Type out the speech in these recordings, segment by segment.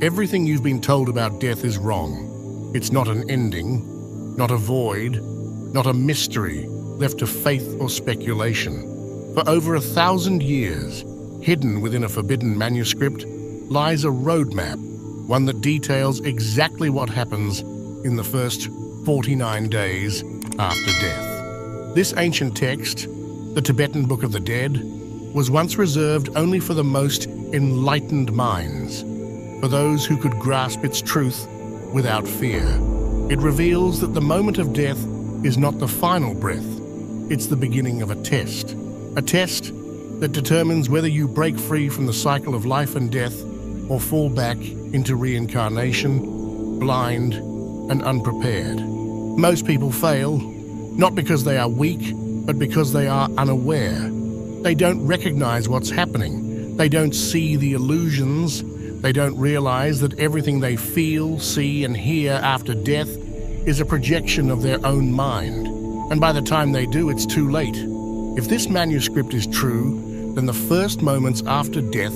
Everything you've been told about death is wrong. It's not an ending, not a void, not a mystery left to faith or speculation. For over 1,000 years, hidden within a forbidden manuscript, lies a roadmap, one that details exactly what happens in the first 49 days after death. This ancient text, the Tibetan Book of the Dead, was once reserved only for the most enlightened minds, for those who could grasp its truth without fear. It reveals that the moment of death is not the final breath, it's the beginning of a test that determines whether you break free from the cycle of life and death or fall back into reincarnation, blind and unprepared. Most people fail, not because they are weak, but because they are unaware. They don't recognize what's happening. They don't see the illusions. They don't realize that everything they feel, see, and hear after death is a projection of their own mind. And by the time they do, it's too late. If this manuscript is true, then the first moments after death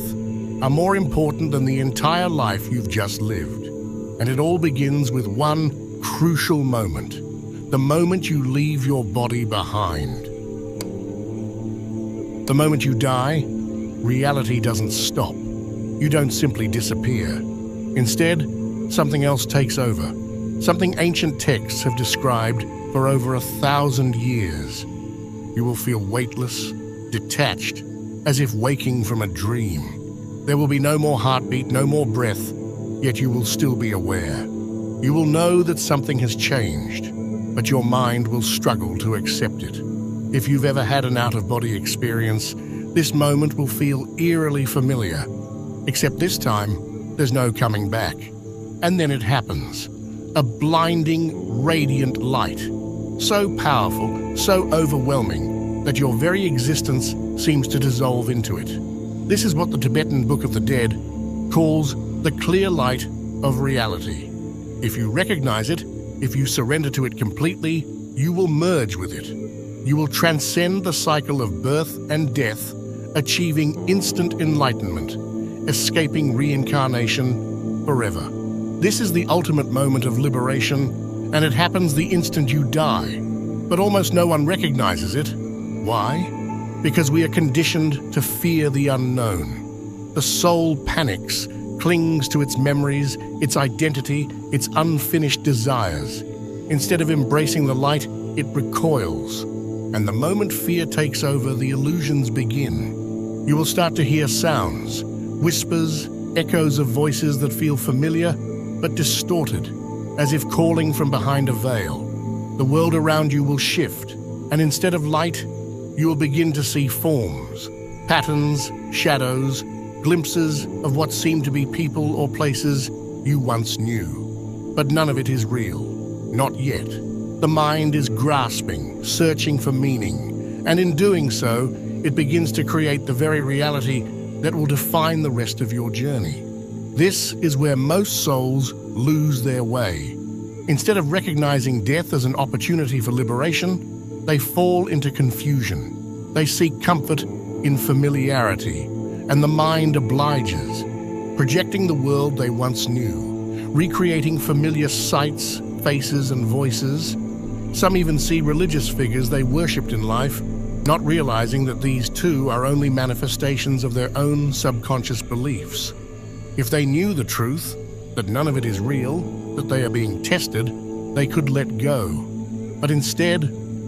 are more important than the entire life you've just lived. And it all begins with one crucial moment, the moment you leave your body behind. The moment you die, reality doesn't stop. You don't simply disappear. Instead, something else takes over, something ancient texts have described for over 1,000 years. You will feel weightless, detached, as if waking from a dream. There will be no more heartbeat, no more breath, yet you will still be aware. You will know that something has changed, but your mind will struggle to accept it. If you've ever had an out-of-body experience, this moment will feel eerily familiar. Except this time, there's no coming back. And then it happens. A blinding, radiant light. So powerful, so overwhelming, that your very existence seems to dissolve into it. This is what the Tibetan Book of the Dead calls the clear light of reality. If you recognize it, if you surrender to it completely, you will merge with it. You will transcend the cycle of birth and death, achieving instant enlightenment, escaping reincarnation forever. This is the ultimate moment of liberation, and it happens the instant you die. But almost no one recognizes it. Why? Because we are conditioned to fear the unknown. The soul panics, clings to its memories, its identity, its unfinished desires. Instead of embracing the light, it recoils. And the moment fear takes over, the illusions begin. You will start to hear sounds, whispers, echoes of voices that feel familiar but distorted, as if calling from behind a veil. The world around you will shift, and instead of light, you will begin to see forms, patterns, shadows, glimpses of what seem to be people or places you once knew. But none of it is real, not yet. The mind is grasping, searching for meaning, and in doing so, it begins to create the very reality that will define the rest of your journey. This is where most souls lose their way. Instead of recognizing death as an opportunity for liberation, they fall into confusion. They seek comfort in familiarity, and the mind obliges, projecting the world they once knew, recreating familiar sights, faces, and voices. Some even see religious figures they worshipped in life, not realizing that these too are only manifestations of their own subconscious beliefs. If they knew the truth, that none of it is real, that they are being tested, they could let go. But instead,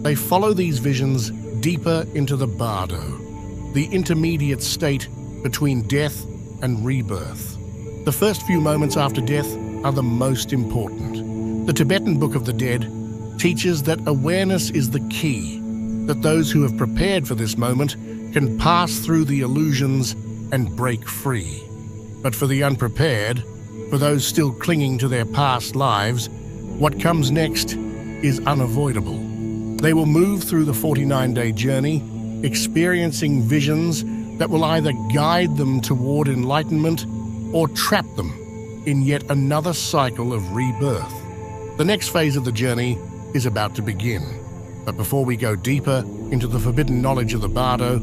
they follow these visions deeper into the bardo, the intermediate state between death and rebirth. The first few moments after death are the most important. The Tibetan Book of the Dead teaches that awareness is the key, that those who have prepared for this moment can pass through the illusions and break free. But for the unprepared, for those still clinging to their past lives, what comes next is unavoidable. They will move through the 49-day journey, experiencing visions that will either guide them toward enlightenment or trap them in yet another cycle of rebirth. The next phase of the journey is about to begin. But before we go deeper into the forbidden knowledge of the bardo,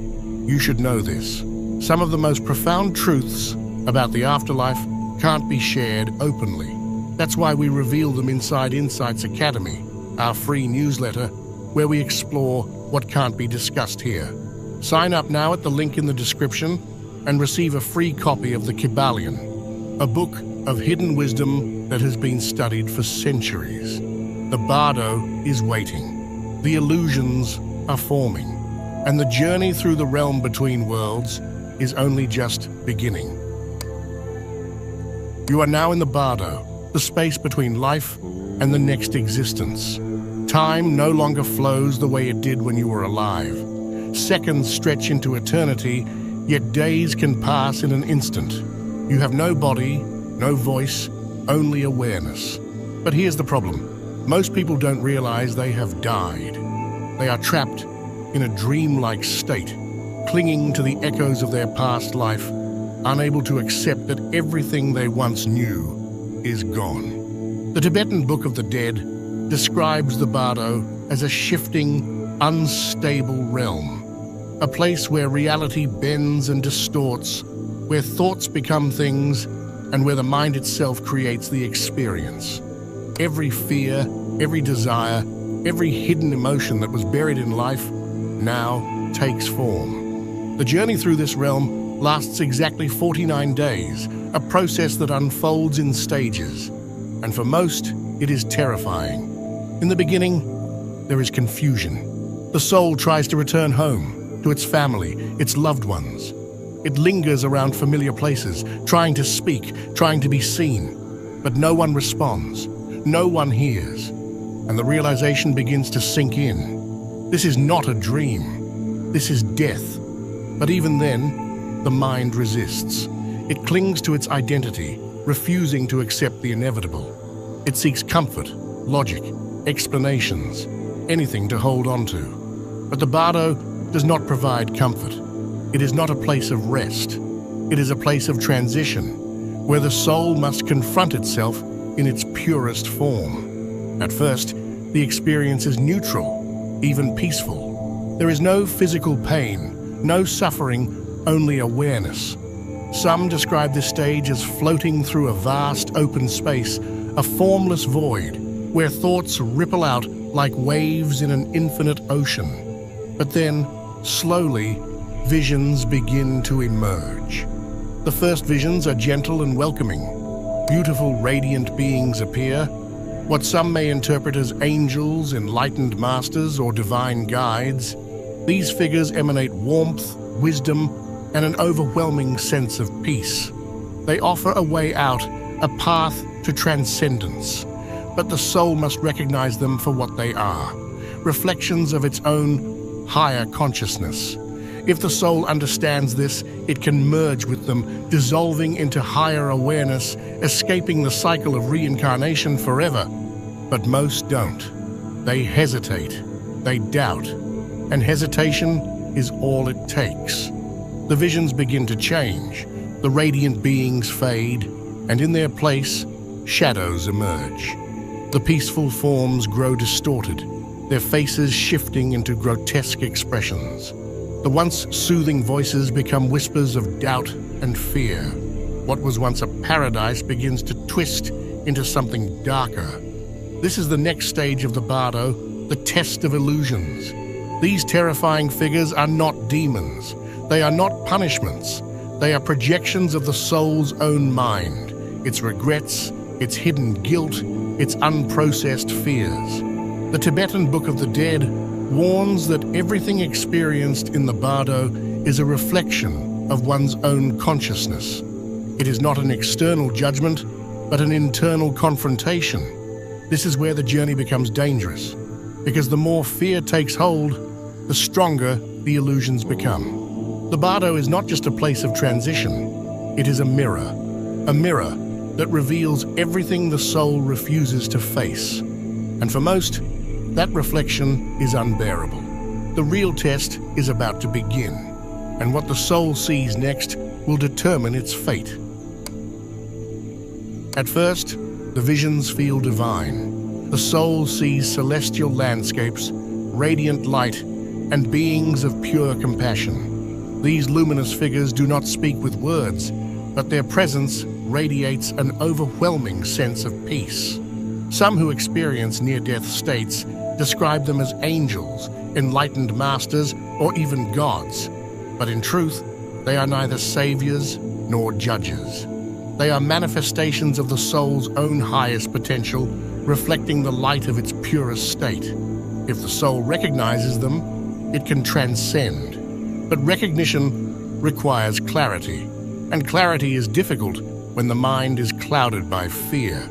you should know this. Some of the most profound truths about the afterlife can't be shared openly. That's why we reveal them inside Insights Academy, our free newsletter, where we explore what can't be discussed here. Sign up now at the link in the description and receive a free copy of the Kybalion, a book of hidden wisdom that has been studied for centuries. The bardo is waiting. The illusions are forming. And the journey through the realm between worlds is only just beginning. You are now in the bardo, the space between life and the next existence. Time no longer flows the way it did when you were alive. Seconds stretch into eternity, yet days can pass in an instant. You have no body, no voice, only awareness. But here's the problem. Most people don't realize they have died. They are trapped in a dreamlike state, clinging to the echoes of their past life, unable to accept that everything they once knew is gone. The Tibetan Book of the Dead describes the bardo as a shifting, unstable realm, a place where reality bends and distorts, where thoughts become things, and where the mind itself creates the experience. Every fear, every desire, every hidden emotion that was buried in life now takes form. The journey through this realm lasts exactly 49 days, a process that unfolds in stages. And for most, it is terrifying. In the beginning, there is confusion. The soul tries to return home, to its family, its loved ones. It lingers around familiar places, trying to speak, trying to be seen. But no one responds, no one hears, and the realization begins to sink in. This is not a dream. This is death. But even then, the mind resists. It clings to its identity, refusing to accept the inevitable. It seeks comfort, logic, explanations, anything to hold on to. But the bardo does not provide comfort. It is not a place of rest. It is a place of transition, where the soul must confront itself in its purest form. At first, the experience is neutral, even peaceful. There is no physical pain, no suffering, only awareness. Some describe this stage as floating through a vast open space, a formless void, where thoughts ripple out like waves in an infinite ocean. But then, slowly, visions begin to emerge. The first visions are gentle and welcoming. Beautiful, radiant beings appear, what some may interpret as angels, enlightened masters, or divine guides. These figures emanate warmth, wisdom, and an overwhelming sense of peace. They offer a way out, a path to transcendence. But the soul must recognize them for what they are, reflections of its own higher consciousness. If the soul understands this, it can merge with them, dissolving into higher awareness, escaping the cycle of reincarnation forever. But most don't. They hesitate, they doubt, and hesitation is all it takes. The visions begin to change, the radiant beings fade, and in their place, shadows emerge. The peaceful forms grow distorted, their faces shifting into grotesque expressions. The once soothing voices become whispers of doubt and fear. What was once a paradise begins to twist into something darker. This is the next stage of the bardo, the test of illusions. These terrifying figures are not demons. They are not punishments. They are projections of the soul's own mind, its regrets, its hidden guilt, its unprocessed fears. The Tibetan Book of the Dead warns that everything experienced in the bardo is a reflection of one's own consciousness. It is not an external judgment, but an internal confrontation. This is where the journey becomes dangerous, because the more fear takes hold, the stronger the illusions become. The bardo is not just a place of transition, it is a mirror that reveals everything the soul refuses to face. And for most, that reflection is unbearable. The real test is about to begin, and what the soul sees next will determine its fate. At first, the visions feel divine. The soul sees celestial landscapes, radiant light, and beings of pure compassion. These luminous figures do not speak with words, but their presence radiates an overwhelming sense of peace. Some who experience near-death states describe them as angels, enlightened masters, or even gods. But in truth, they are neither saviors nor judges. They are manifestations of the soul's own highest potential, reflecting the light of its purest state. If the soul recognizes them, it can transcend. But recognition requires clarity, and clarity is difficult when the mind is clouded by fear.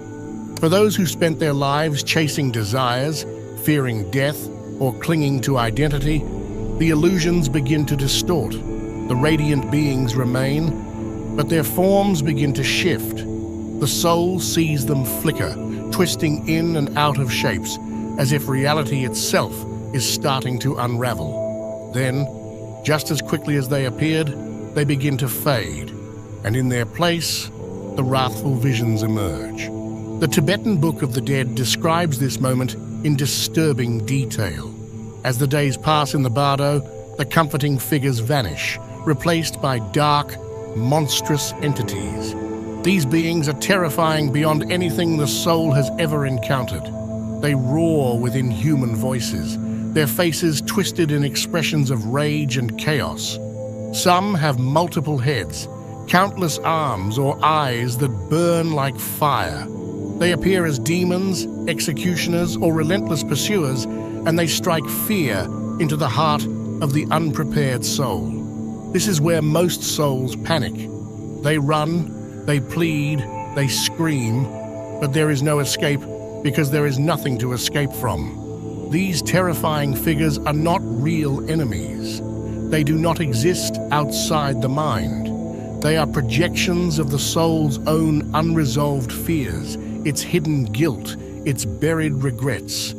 For those who spent their lives chasing desires, fearing death, or clinging to identity, the illusions begin to distort. The radiant beings remain, but their forms begin to shift. The soul sees them flicker, twisting in and out of shapes, as if reality itself is starting to unravel. Then, just as quickly as they appeared, they begin to fade, and in their place, the wrathful visions emerge. The Tibetan Book of the Dead describes this moment in disturbing detail. As the days pass in the bardo, the comforting figures vanish, replaced by dark, monstrous entities. These beings are terrifying beyond anything the soul has ever encountered. They roar with inhuman voices, their faces twisted in expressions of rage and chaos. Some have multiple heads, countless arms or eyes that burn like fire. They appear as demons, executioners, or relentless pursuers, and they strike fear into the heart of the unprepared soul. This is where most souls panic. They run, they plead, they scream, but there is no escape because there is nothing to escape from. These terrifying figures are not real enemies. They do not exist outside the mind. They are projections of the soul's own unresolved fears, its hidden guilt, its buried regrets.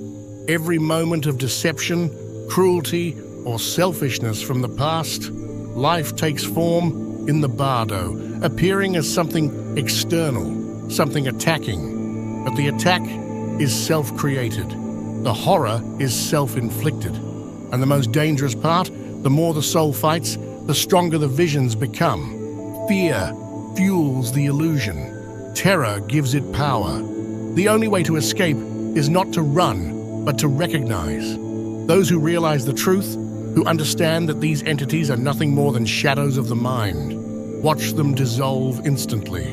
Every moment of deception, cruelty, or selfishness from the past, life takes form in the bardo, appearing as something external, something attacking. But the attack is self-created. The horror is self-inflicted. And the most dangerous part, the more the soul fights, the stronger the visions become. Fear fuels the illusion. Terror gives it power. The only way to escape is not to run, but to recognize. Those who realize the truth, who understand that these entities are nothing more than shadows of the mind, watch them dissolve instantly,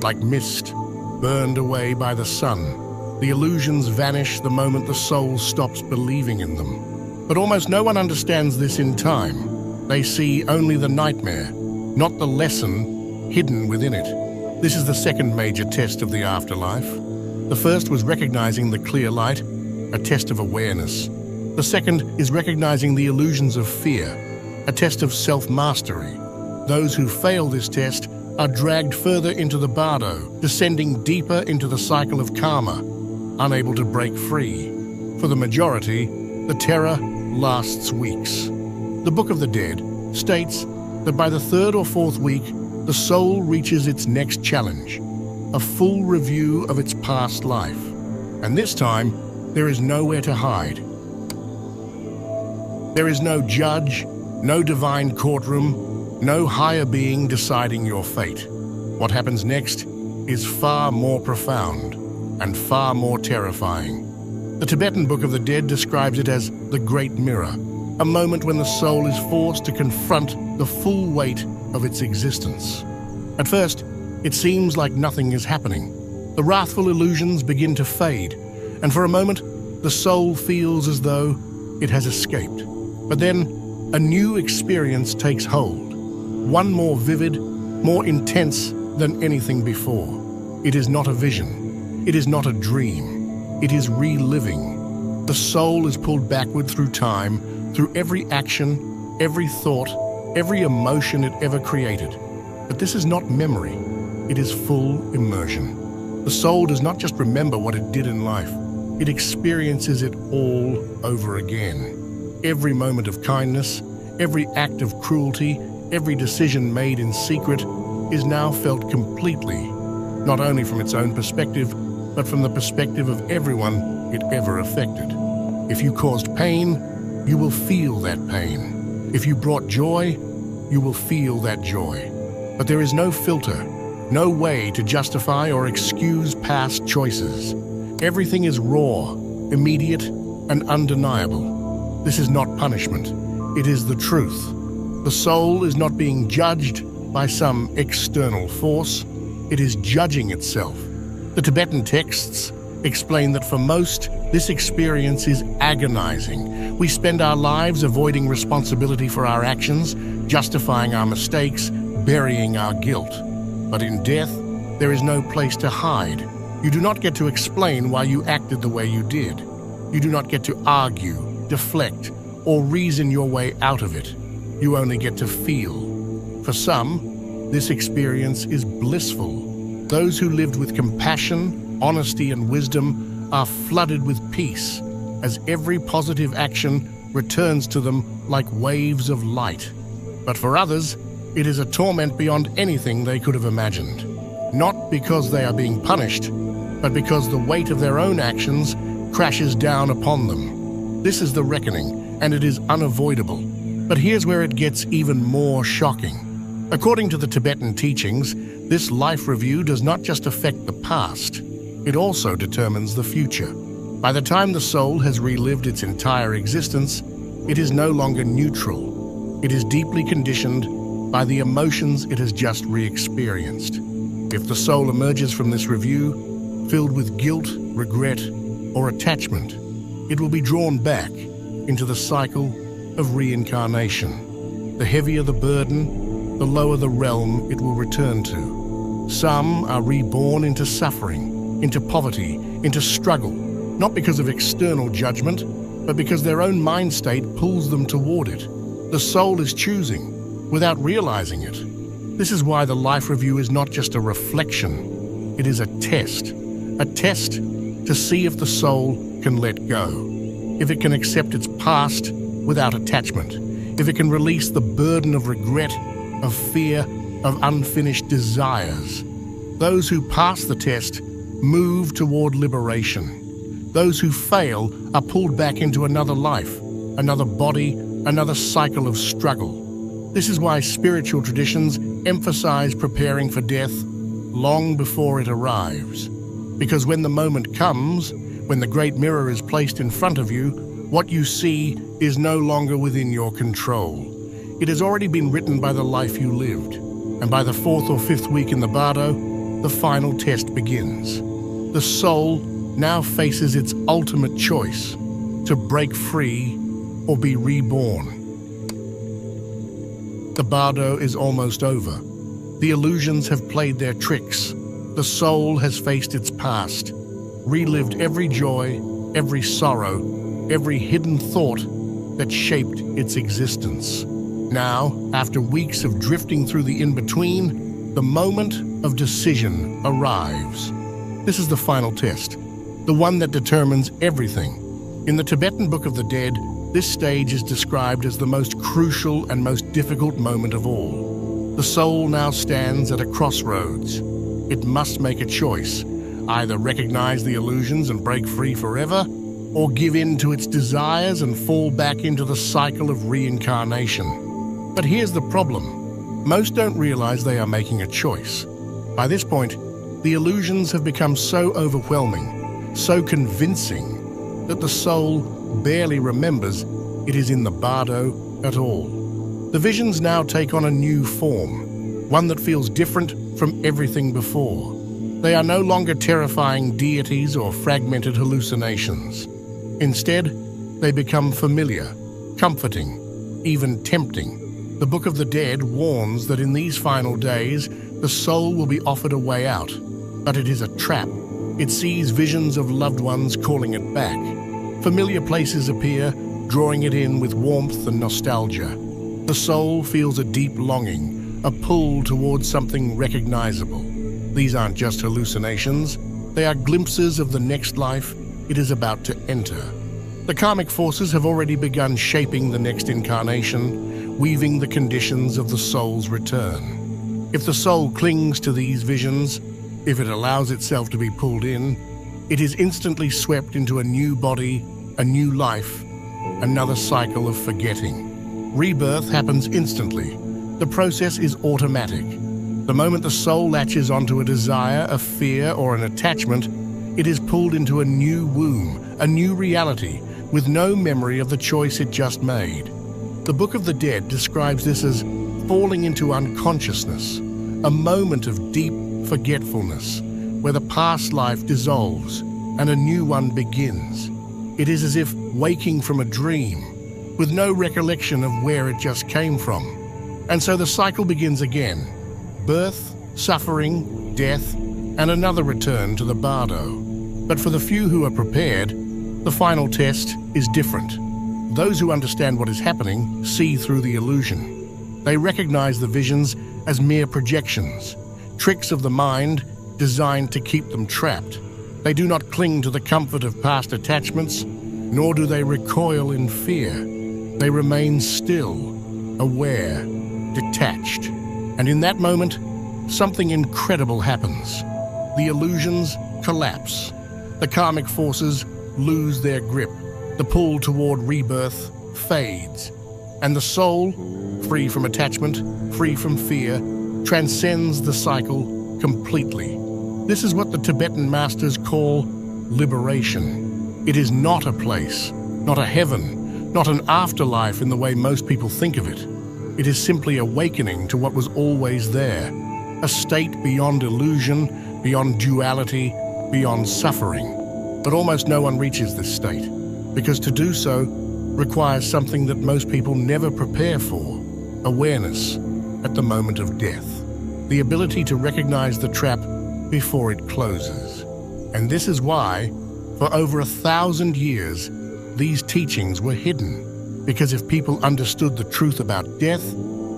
like mist, burned away by the sun. The illusions vanish the moment the soul stops believing in them. But almost no one understands this in time. They see only the nightmare, not the lesson hidden within it. This is the second major test of the afterlife. The first was recognizing the clear light, a test of awareness. The second is recognizing the illusions of fear, a test of self-mastery. Those who fail this test are dragged further into the bardo, descending deeper into the cycle of karma, unable to break free. For the majority, the terror lasts weeks. The Book of the Dead states that by the third or fourth week, the soul reaches its next challenge, a full review of its past life. And this time, there is nowhere to hide. There is no judge, no divine courtroom, no higher being deciding your fate. What happens next is far more profound and far more terrifying. The Tibetan Book of the Dead describes it as the Great Mirror, a moment when the soul is forced to confront the full weight of its existence. At first, it seems like nothing is happening. The wrathful illusions begin to fade, and for a moment, the soul feels as though it has escaped. But then, a new experience takes hold, one more vivid, more intense than anything before. It is not a vision. It is not a dream. It is reliving. The soul is pulled backward through time, through every action, every thought, every emotion it ever created. But this is not memory. It is full immersion. The soul does not just remember what it did in life. It experiences it all over again. Every moment of kindness, every act of cruelty, every decision made in secret is now felt completely, not only from its own perspective, but from the perspective of everyone it ever affected. If you caused pain, you will feel that pain. If you brought joy, you will feel that joy. But there is no filter, no way to justify or excuse past choices. Everything is raw, immediate, and undeniable. This is not punishment. It is the truth. The soul is not being judged by some external force. It is judging itself. The Tibetan texts explain that for most, this experience is agonizing. We spend our lives avoiding responsibility for our actions, justifying our mistakes, burying our guilt. But in death, there is no place to hide. You do not get to explain why you acted the way you did. You do not get to argue, deflect, or reason your way out of it. You only get to feel. For some, this experience is blissful. Those who lived with compassion, honesty, and wisdom are flooded with peace, as every positive action returns to them like waves of light. But for others, it is a torment beyond anything they could have imagined. Not because they are being punished, but because the weight of their own actions crashes down upon them. This is the reckoning, and it is unavoidable. But here's where it gets even more shocking. According to the Tibetan teachings, this life review does not just affect the past, it also determines the future. By the time the soul has relived its entire existence, it is no longer neutral. It is deeply conditioned by the emotions it has just re-experienced. If the soul emerges from this review filled with guilt, regret, or attachment, it will be drawn back into the cycle of reincarnation. The heavier the burden, the lower the realm it will return to. Some are reborn into suffering, into poverty, into struggle, not because of external judgment, but because their own mind state pulls them toward it. The soul is choosing, without realizing it. This is why the life review is not just a reflection, it is a test to see if the soul can let go, if it can accept its past without attachment, if it can release the burden of regret, of fear, of unfinished desires. Those who pass the test move toward liberation. Those who fail are pulled back into another life, another body, another cycle of struggle. This is why spiritual traditions emphasize preparing for death long before it arrives. Because when the moment comes, when the great mirror is placed in front of you, what you see is no longer within your control. It has already been written by the life you lived, and by the 4th or 5th week in the bardo, the final test begins. The soul now faces its ultimate choice, to break free or be reborn. The bardo is almost over. The illusions have played their tricks. The soul has faced its past, relived every joy, every sorrow, every hidden thought that shaped its existence. Now, after weeks of drifting through the in-between, the moment of decision arrives. This is the final test, the one that determines everything. In the Tibetan Book of the Dead, this stage is described as the most crucial and most difficult moment of all. The soul now stands at a crossroads. It must make a choice, either recognize the illusions and break free forever, or give in to its desires and fall back into the cycle of reincarnation. But here's the problem. Most don't realize they are making a choice. By this point, the illusions have become so overwhelming, so convincing, that the soul barely remembers it is in the bardo at all. The visions now take on a new form, one that feels different from everything before. They are no longer terrifying deities or fragmented hallucinations. Instead, they become familiar, comforting, even tempting. The Book of the Dead warns that in these final days, the soul will be offered a way out, but it is a trap. It sees visions of loved ones calling it back. Familiar places appear, drawing it in with warmth and nostalgia. The soul feels a deep longing, a pull towards something recognizable. These aren't just hallucinations, they are glimpses of the next life it is about to enter. The karmic forces have already begun shaping the next incarnation, weaving the conditions of the soul's return. If the soul clings to these visions, if it allows itself to be pulled in, it is instantly swept into a new body, a new life, another cycle of forgetting. Rebirth happens instantly. The process is automatic. The moment the soul latches onto a desire, a fear, or an attachment, it is pulled into a new womb, a new reality, with no memory of the choice it just made. The Book of the Dead describes this as falling into unconsciousness, a moment of deep forgetfulness, where the past life dissolves and a new one begins. It is as if waking from a dream, with no recollection of where it just came from. And so the cycle begins again: birth, suffering, death, and another return to the bardo. But for the few who are prepared, the final test is different. Those who understand what is happening see through the illusion. They recognize the visions as mere projections, tricks of the mind designed to keep them trapped. They do not cling to the comfort of past attachments, nor do they recoil in fear. They remain still, aware, detached. And in that moment, something incredible happens. The illusions collapse. The karmic forces lose their grip. The pull toward rebirth fades. And the soul, free from attachment, free from fear, transcends the cycle completely. This is what the Tibetan masters call liberation. It is not a place, not a heaven, not an afterlife in the way most people think of it. It is simply awakening to what was always there, a state beyond illusion, beyond duality, beyond suffering. But almost no one reaches this state, because to do so requires something that most people never prepare for: awareness at the moment of death, the ability to recognize the trap before it closes. And this is why, for over 1,000 years, these teachings were hidden, because if people understood the truth about death,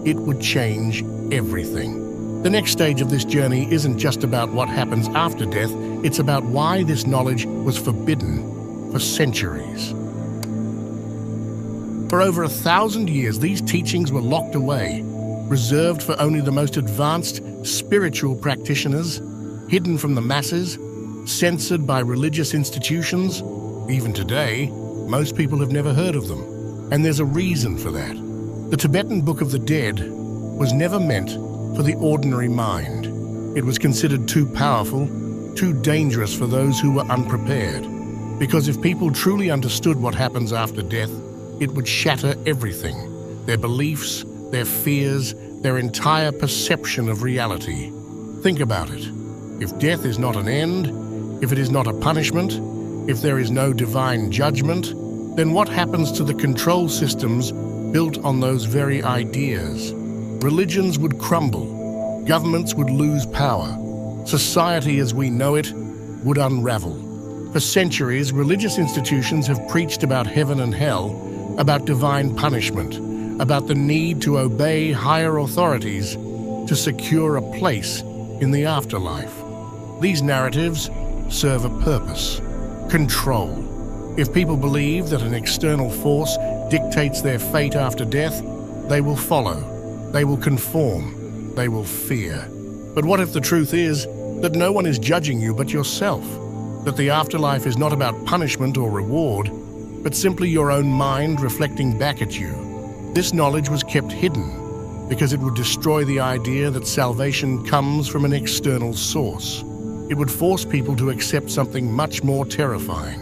it would change everything. The next stage of this journey isn't just about what happens after death, it's about why this knowledge was forbidden for centuries. For over 1,000 years, these teachings were locked away, reserved for only the most advanced spiritual practitioners, hidden from the masses, censored by religious institutions. Even today, most people have never heard of them. And there's a reason for that. The Tibetan Book of the Dead was never meant for the ordinary mind. It was considered too powerful, too dangerous for those who were unprepared. Because if people truly understood what happens after death, it would shatter everything: their beliefs, their fears, their entire perception of reality. Think about it. If death is not an end, if it is not a punishment, if there is no divine judgment, then what happens to the control systems built on those very ideas? Religions would crumble, governments would lose power, society as we know it would unravel. For centuries, religious institutions have preached about heaven and hell, about divine punishment, about the need to obey higher authorities to secure a place in the afterlife. These narratives serve a purpose: control. If people believe that an external force dictates their fate after death, they will follow, they will conform, they will fear. But what if the truth is that no one is judging you but yourself? That the afterlife is not about punishment or reward, but simply your own mind reflecting back at you. This knowledge was kept hidden because it would destroy the idea that salvation comes from an external source. It would force people to accept something much more terrifying: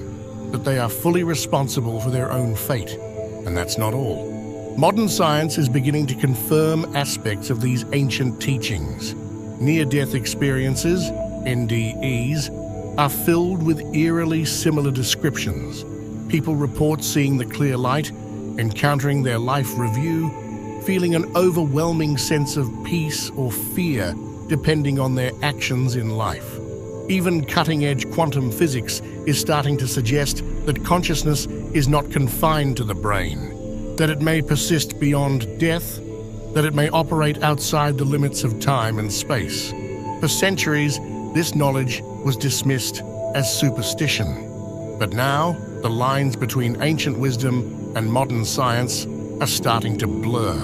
that they are fully responsible for their own fate. And that's not all. Modern science is beginning to confirm aspects of these ancient teachings. Near-death experiences, NDEs, are filled with eerily similar descriptions. People report seeing the clear light, encountering their life review, feeling an overwhelming sense of peace or fear depending on their actions in life. Even cutting-edge quantum physics is starting to suggest that consciousness is not confined to the brain, that it may persist beyond death, that it may operate outside the limits of time and space. For centuries, this knowledge was dismissed as superstition. But now, the lines between ancient wisdom and modern science are starting to blur.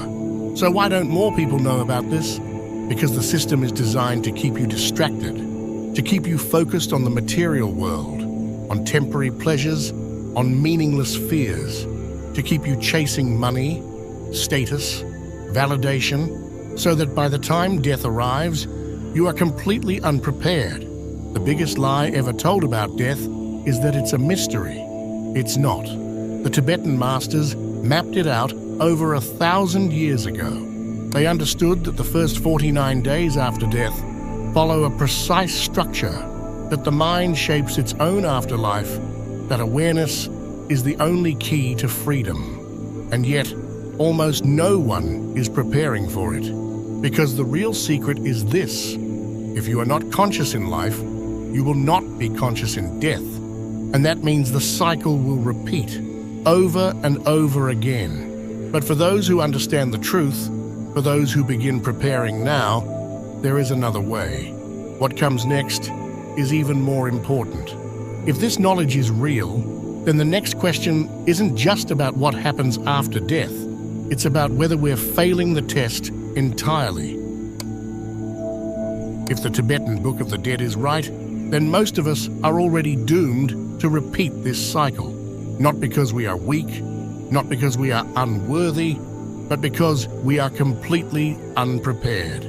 So why don't more people know about this? Because the system is designed to keep you distracted, to keep you focused on the material world, on temporary pleasures, on meaningless fears. to keep you chasing money, status, validation, so that by the time death arrives, you are completely unprepared. The biggest lie ever told about death is that it's a mystery. It's not. The Tibetan masters mapped it out over 1,000 years ago. They understood that the first 49 days after death follow a precise structure, that the mind shapes its own afterlife, that awareness is the only key to freedom. And yet, almost no one is preparing for it. Because the real secret is this: if you are not conscious in life, you will not be conscious in death. And that means the cycle will repeat over and over again. But for those who understand the truth, for those who begin preparing now, there is another way. What comes next is even more important. If this knowledge is real, then the next question isn't just about what happens after death. It's about whether we're failing the test entirely. If the Tibetan Book of the Dead is right, then most of us are already doomed to repeat this cycle. Not because we are weak, not because we are unworthy, but because we are completely unprepared.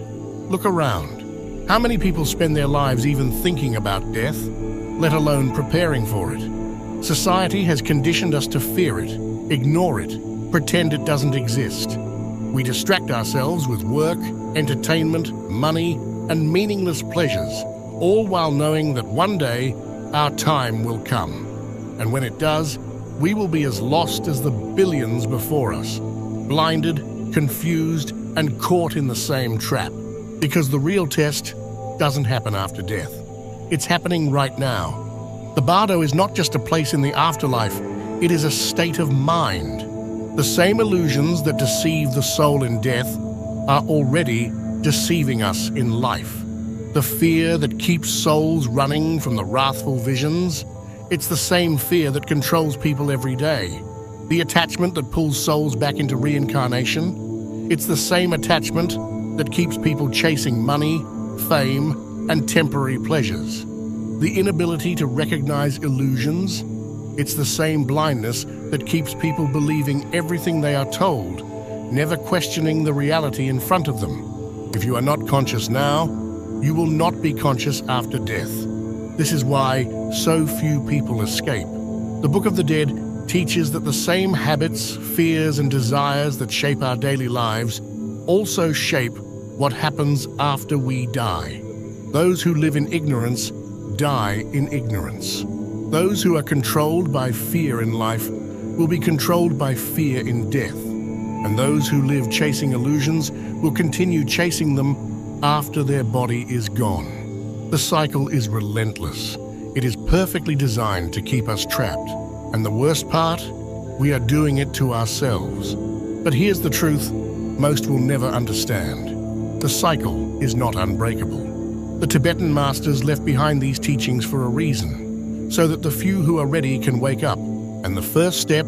Look around. How many people spend their lives even thinking about death, let alone preparing for it? Society has conditioned us to fear it, ignore it, pretend it doesn't exist. We distract ourselves with work, entertainment, money, and meaningless pleasures, all while knowing that one day our time will come. And when it does, we will be as lost as the billions before us, blinded, confused, and caught in the same trap. Because the real test doesn't happen after death. It's happening right now. The bardo is not just a place in the afterlife, it is a state of mind. The same illusions that deceive the soul in death are already deceiving us in life. The fear that keeps souls running from the wrathful visions, it's the same fear that controls people every day. The attachment that pulls souls back into reincarnation, it's the same attachment that keeps people chasing money, fame, and temporary pleasures. The inability to recognize illusions, it's the same blindness that keeps people believing everything they are told, never questioning the reality in front of them. If you are not conscious now, you will not be conscious after death. This is why so few people escape. The Book of the Dead teaches that the same habits, fears, and desires that shape our daily lives also shape what happens after we die. Those who live in ignorance die in ignorance. Those who are controlled by fear in life will be controlled by fear in death. And those who live chasing illusions will continue chasing them after their body is gone. The cycle is relentless. It is perfectly designed to keep us trapped. And the worst part, we are doing it to ourselves. But here's the truth most will never understand. The cycle is not unbreakable. The Tibetan masters left behind these teachings for a reason, so that the few who are ready can wake up. And the first step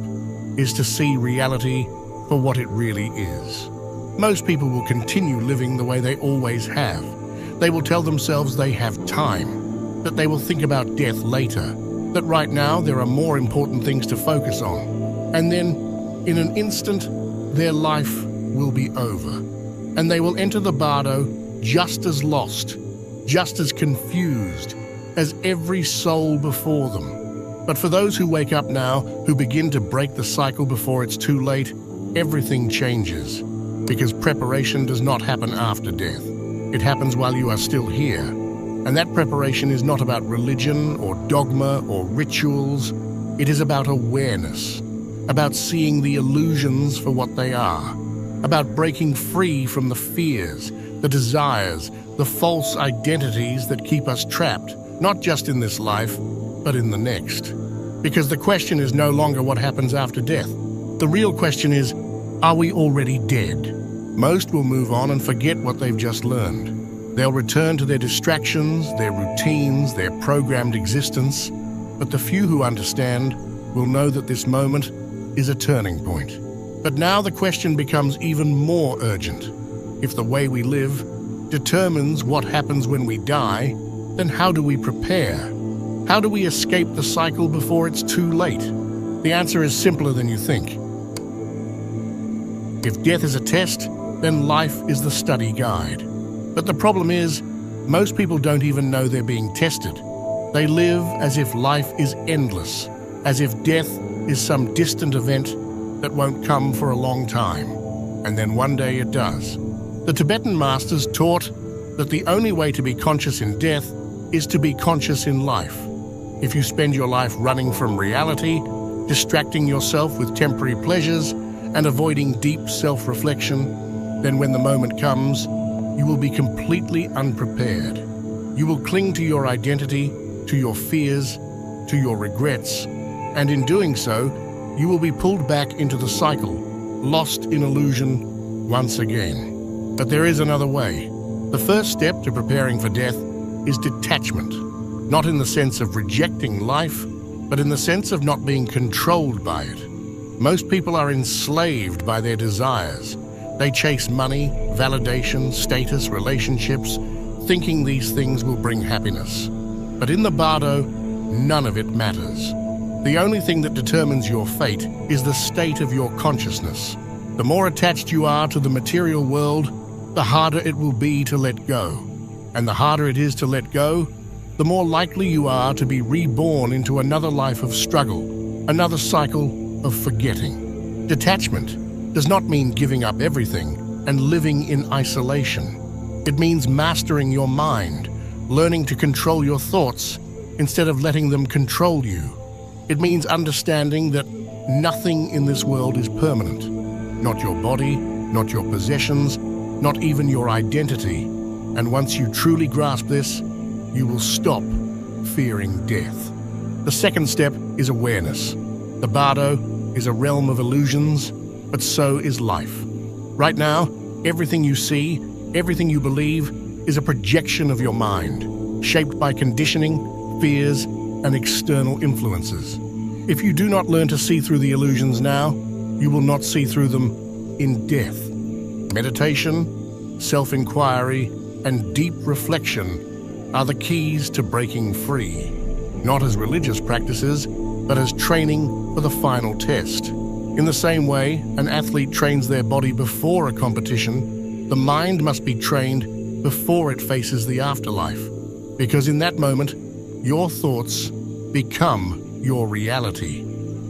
is to see reality for what it really is. Most people will continue living the way they always have. They will tell themselves they have time, that they will think about death later, that right now there are more important things to focus on. And then, in an instant, their life will be over. And they will enter the bardo just as lost, just as confused as every soul before them. But for those who wake up now, who begin to break the cycle before it's too late, everything changes. Because preparation does not happen after death. It happens while you are still here. And that preparation is not about religion or dogma or rituals. It is about awareness, about seeing the illusions for what they are, about breaking free from the fears, the desires, the false identities that keep us trapped, not just in this life, but in the next. Because the question is no longer what happens after death. The real question is, are we already dead? Most will move on and forget what they've just learned. They'll return to their distractions, their routines, their programmed existence. But the few who understand will know that this moment is a turning point. But now the question becomes even more urgent. If the way we live determines what happens when we die, then how do we prepare? How do we escape the cycle before it's too late? The answer is simpler than you think. If death is a test, then life is the study guide. But the problem is, most people don't even know they're being tested. They live as if life is endless, as if death is some distant event that won't come for a long time. And then one day it does. The Tibetan masters taught that the only way to be conscious in death is to be conscious in life. If you spend your life running from reality, distracting yourself with temporary pleasures, and avoiding deep self-reflection, then when the moment comes, you will be completely unprepared. You will cling to your identity, to your fears, to your regrets, and in doing so, you will be pulled back into the cycle, lost in illusion once again. But there is another way. The first step to preparing for death is detachment, not in the sense of rejecting life, but in the sense of not being controlled by it. Most people are enslaved by their desires. They chase money, validation, status, relationships, thinking these things will bring happiness. But in the bardo, none of it matters. The only thing that determines your fate is the state of your consciousness. The more attached you are to the material world, the harder it will be to let go. And the harder it is to let go, the more likely you are to be reborn into another life of struggle, another cycle of forgetting. Detachment does not mean giving up everything and living in isolation. It means mastering your mind, learning to control your thoughts instead of letting them control you. It means understanding that nothing in this world is permanent. Not your body, not your possessions, not even your identity. And once you truly grasp this, you will stop fearing death. The second step is awareness. The bardo is a realm of illusions, but so is life. Right now, everything you see, everything you believe, is a projection of your mind, shaped by conditioning, fears, and external influences. If you do not learn to see through the illusions now, you will not see through them in death. Meditation, self-inquiry, and deep reflection are the keys to breaking free, not as religious practices, but as training for the final test. In the same way, an athlete trains their body before a competition, the mind must be trained before it faces the afterlife. Because in that moment, your thoughts become your reality.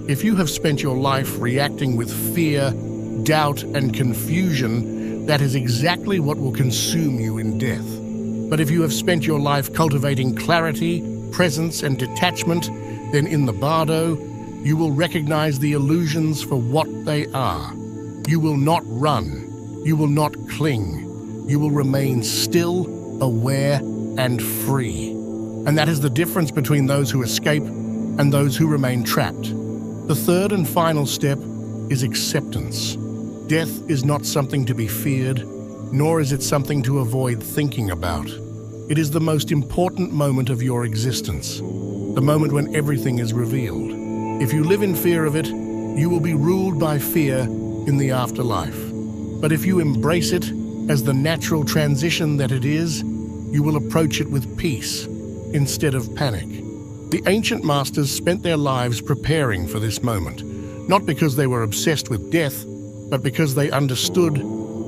If you have spent your life reacting with fear, doubt, and confusion, that is exactly what will consume you in death. But if you have spent your life cultivating clarity, presence, and detachment, then in the bardo, you will recognize the illusions for what they are. You will not run. You will not cling. You will remain still, aware, and free. And that is the difference between those who escape and those who remain trapped. The third and final step is acceptance. Death is not something to be feared, nor is it something to avoid thinking about. It is the most important moment of your existence, the moment when everything is revealed. If you live in fear of it, you will be ruled by fear in the afterlife. But if you embrace it as the natural transition that it is, you will approach it with peace instead of panic. The ancient masters spent their lives preparing for this moment, not because they were obsessed with death, but because they understood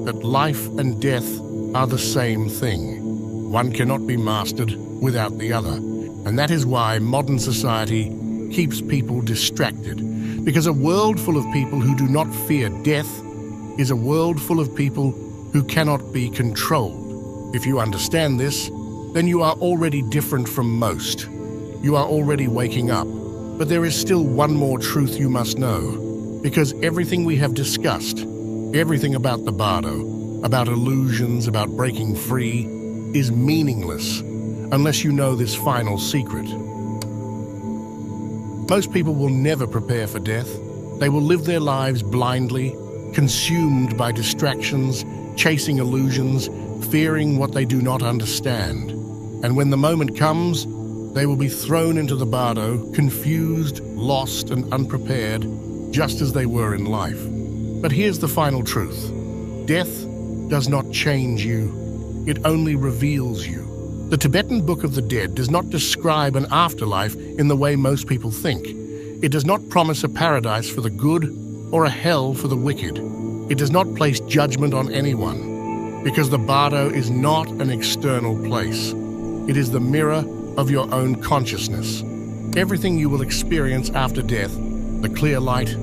that life and death are the same thing. One cannot be mastered without the other. And that is why modern society keeps people distracted. Because a world full of people who do not fear death is a world full of people who cannot be controlled. If you understand this, then you are already different from most. You are already waking up. But there is still one more truth you must know. Because everything we have discussed, everything about the bardo, about illusions, about breaking free, is meaningless unless you know this final secret. Most people will never prepare for death. They will live their lives blindly, consumed by distractions, chasing illusions, fearing what they do not understand. And when the moment comes, they will be thrown into the bardo, confused, lost, and unprepared, just as they were in life. But here's the final truth. Death does not change you. It only reveals you. The Tibetan Book of the Dead does not describe an afterlife in the way most people think. It does not promise a paradise for the good or a hell for the wicked. It does not place judgment on anyone, because the bardo is not an external place. It is the mirror of your own consciousness. Everything you will experience after death, the clear light,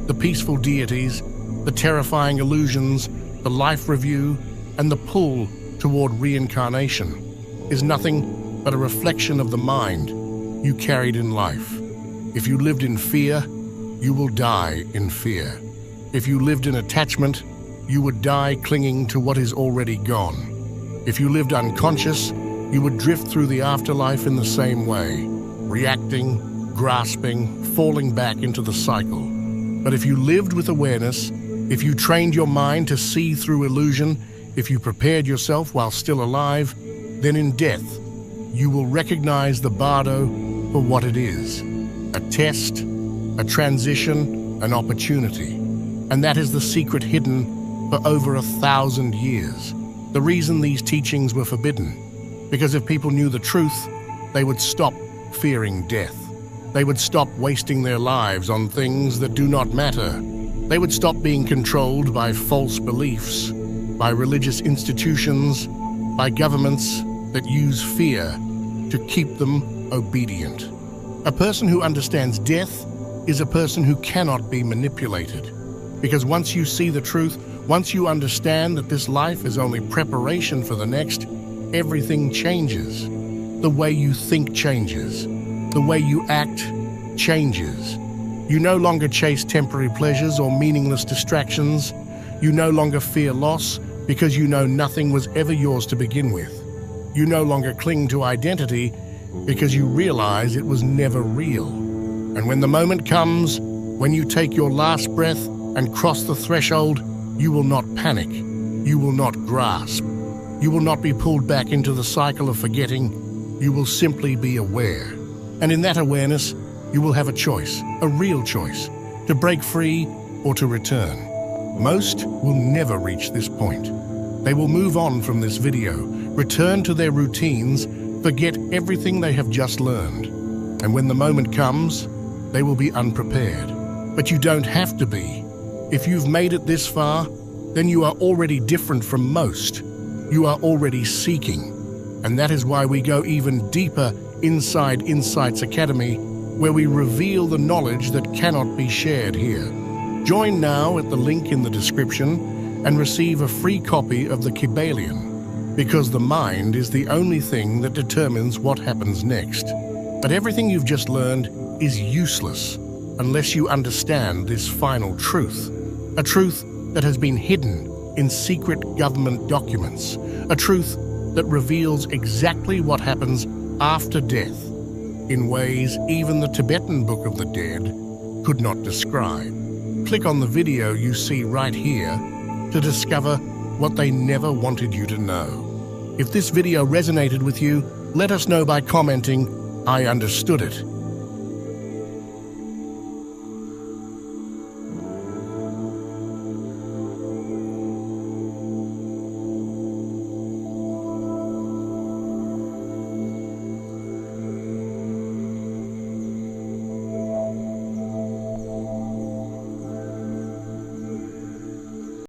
the peaceful deities, the terrifying illusions, the life review, and the pull toward reincarnation, is nothing but a reflection of the mind you carried in life. If you lived in fear, you will die in fear. If you lived in attachment, you would die clinging to what is already gone. If you lived unconscious, you would drift through the afterlife in the same way, reacting, grasping, falling back into the cycle. But if you lived with awareness, if you trained your mind to see through illusion, if you prepared yourself while still alive, then in death, you will recognize the bardo for what it is: a test, a transition, an opportunity. And that is the secret hidden for over 1,000 years. The reason these teachings were forbidden, because if people knew the truth, they would stop fearing death. They would stop wasting their lives on things that do not matter. They would stop being controlled by false beliefs, by religious institutions, by governments that use fear to keep them obedient. A person who understands death is a person who cannot be manipulated. Because once you see the truth, once you understand that this life is only preparation for the next, everything changes. The way you think changes. The way you act changes. You no longer chase temporary pleasures or meaningless distractions. You no longer fear loss because you know nothing was ever yours to begin with. You no longer cling to identity because you realize it was never real. And when the moment comes, when you take your last breath and cross the threshold, you will not panic. You will not grasp. You will not be pulled back into the cycle of forgetting. You will simply be aware. And in that awareness, you will have a choice, a real choice, to break free or to return. Most will never reach this point. They will move on from this video, return to their routines, forget everything they have just learned. And when the moment comes, they will be unprepared. But you don't have to be. If you've made it this far, then you are already different from most. You are already seeking. And that is why we go even deeper inside Insights Academy, where we reveal the knowledge that cannot be shared here. Join now at the link in the description and receive a free copy of the Kybalion, because the mind is the only thing that determines what happens next. But everything you've just learned is useless unless you understand this final truth, a truth that has been hidden in secret government documents, a truth that reveals exactly what happens after death in ways even the Tibetan Book of the Dead could not describe. Click on the video you see right here to discover what they never wanted you to know. If this video resonated with you, let us know by commenting, "I understood it,"